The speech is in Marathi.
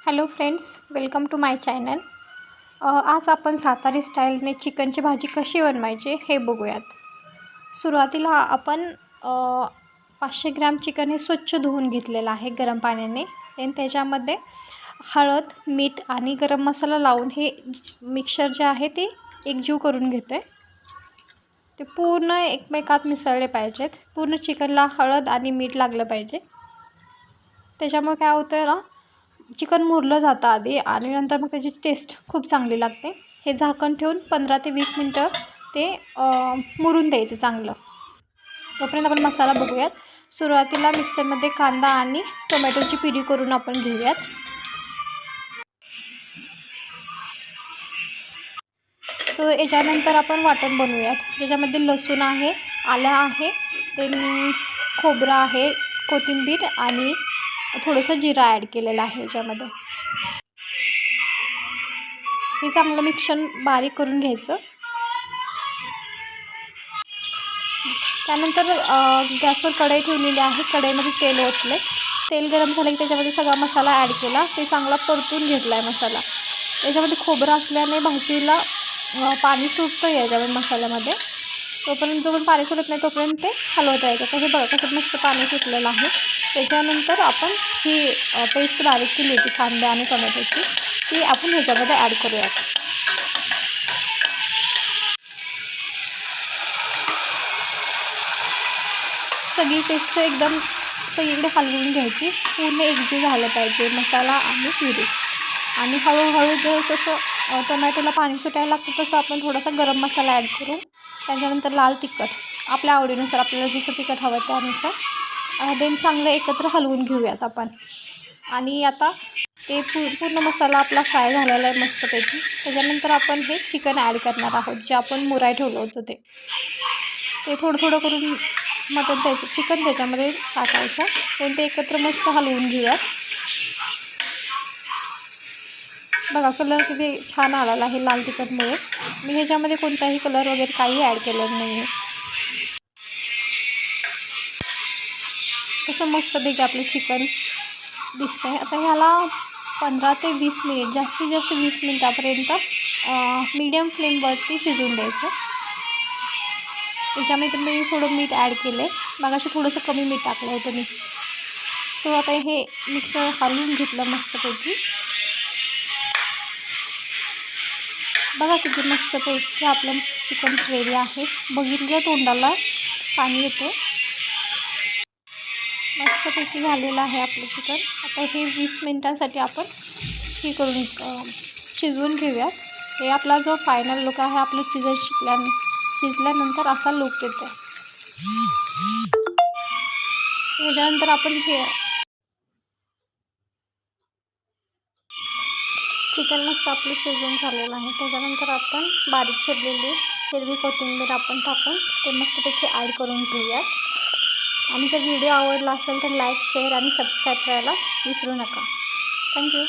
Hello friends, welcome to my channel. आज आपण सातारी स्टाईलने चिकनची भाजी कशी बनवायची हे बघूयात. सुरुवातीला आपण 500 ग्रॅम चिकन हे स्वच्छ धुवून घेतलेलं आहे गरम पाण्याने. त्याच्यामध्ये हळद, मीठ आणि गरम मसाला लावून हे मिक्सर जे आहे ते एकजीव करून घेतो आहे. ते पूर्ण एकमेकात मिसळले पाहिजेत. पूर्ण चिकनला हळद आणि मीठ लागलं पाहिजे. त्याच्यामुळे काय होतं ना, चिकन मुरलं जातं आधी आणि नंतर मग त्याची टेस्ट खूप चांगली लागते. हे झाकण ठेवून 15 ते 20 मिनटं ते मुरून द्यायचं चांगलं. तोपर्यंत आपण मसाला बघूयात. सुरुवातीला मिक्सरमध्ये कांदा आणि टोमॅटोची प्युरी करून आपण घेऊयात. सो याच्यानंतर आपण वाटण बनवूयात, ज्याच्यामध्ये लसूण आहे, आलं आहे, ते खोबरं आहे, कोथिंबीर आणि थोडंसं जिरा ॲड केलेलं आहे. याच्यामध्ये हे चांगलं मिक्सर बारीक करून घ्यायचं. त्यानंतर गॅसवर कढई ठेवलेली आहे. कढईमध्ये तेल ओतले. तेल गरम झालं की त्याच्यामध्ये सगळा मसाला ॲड केला. ते चांगला परतून घेतला आहे मसाला. याच्यामध्ये खोबरं असल्याने भाजीला पाणी सुटतं याच्यामध्ये मसाल्यामध्ये. तोपर्यंत जोपर्यंत पाणी सुटत नाही तोपर्यंत ते हलवता यायचं. तर हे बघा कसं मस्त पाणी सुटलेलं आहे. त्याच्यानंतर आपण ही पेस्ट बारीक केली होती कांदा आणि टोमॅटोची, ती आपण ह्याच्यामध्ये ॲड करूयात. सगळी पेस्ट एकदम सगळीकडे हलवून घ्यायची. पूर्ण एकजीव झालं पाहिजे मसाला आणि प्युरी. आणि हळूहळू जसं टोमॅटोला पाणी सुटायला लागतं तसं आपण थोडासा गरम मसाला ॲड करू. त्याच्यानंतर लाल तिखट आपल्या आवडीनुसार, आपल्याला जसं तिखट हवं त्यानुसार देन चांगलं एकत्र हलवून घेऊयात आपण. आणि आता ते पूर्ण मसाला आपला फ्राय झालेला आहे मस्तपैकी. त्याच्यानंतर आपण हे चिकन ॲड करणार आहोत, जे आपण मुराय ठेवलं होतं ते थोडं थोडं करून चिकन त्याच्यामध्ये टाकायचं. ते एकत्र मस्त हलवून घेऊयात. बघा कलर किती छान आलेला आहे लाल तिखटमुळे. मी ह्याच्यामध्ये कोणताही कलर वगैरे काही ॲड केलेलं नाही आहे. कसं मस्तपैकी आपलं चिकन दिसतं आहे. आता ह्याला 15 ते 20 मिनिट, जास्तीत जास्त 20 मिनिटापर्यंत मीडियम फ्लेमवरती शिजवून द्यायचं. त्याच्यामध्ये मी थोडं मीठ ॲड केलं आहे. मगाशी थोडंसं कमी मीठ टाकलं होतं मी. सो आता हे मिक्सर हलवून घेतलं मस्तपैकी. बघा किती मस्तपैकी आपलं चिकन रेडी आहे. बघितलं तोंडाला पाणी येतं. मस्तपैकी झालेलं आहे आपलं चिकन. आता हे 20 मिनिटांसाठी आपण हे करून शिजवून घेऊयात. हे आपला जो फायनल लुक आहे, आपलं चिकन शिजल्यानंतर असा लुक येतो. याच्यानंतर आपण हे चिकन मस्त आपलं शिजवून झालेलं आहे. त्याच्यानंतर आपण बारीक चिरलेली हिरवी कोथिंबीर आपण टाकून ते मस्तपैकी ॲड करून घेऊयात. आणि जर व्हिडिओ आवडला असेल तर लाईक, शेअर आणि सबस्क्राईब करायला विसरू नका. थँक्यू.